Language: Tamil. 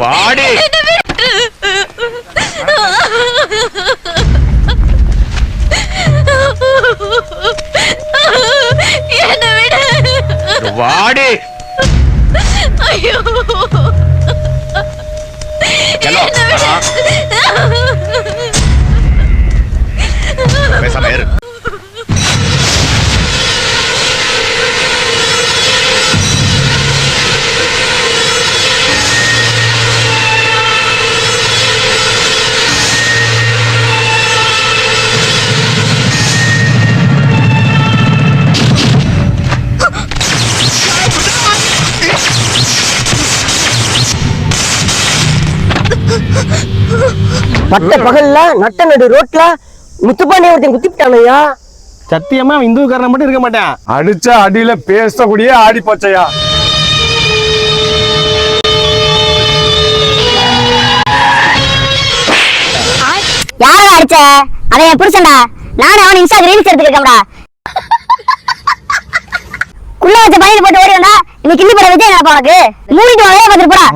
வாடி. என்ன விடு. வாடி. ஐயோ. பேசாம இரு. பட்ட பகல்ல நட்ட நடு ரோட்ல முத்துப்பாண்டி ஒருத்தன் குத்திட்டானையா. சத்தியமா இந்துக்காரன் மட்டும் இருக்க மாட்டேன். அடிச்ச அடியில பேசக்கூடிய ஆடி போச்சையா. யாரா அடிச்ச? அவன் என் புருஷன்டா. நானும் அவன் இன்ஸ்டா ரீல்ஸ் எடுத்துக்கிட்டேன்டா. குள்ள வச்ச பையன் போட்டு ஓடி வந்தா இன்னைக்கு கிள்ளி போட வச்சே நான் உனக்கு மூடிட்டு வேலையை பார்த்துட்டு போடா.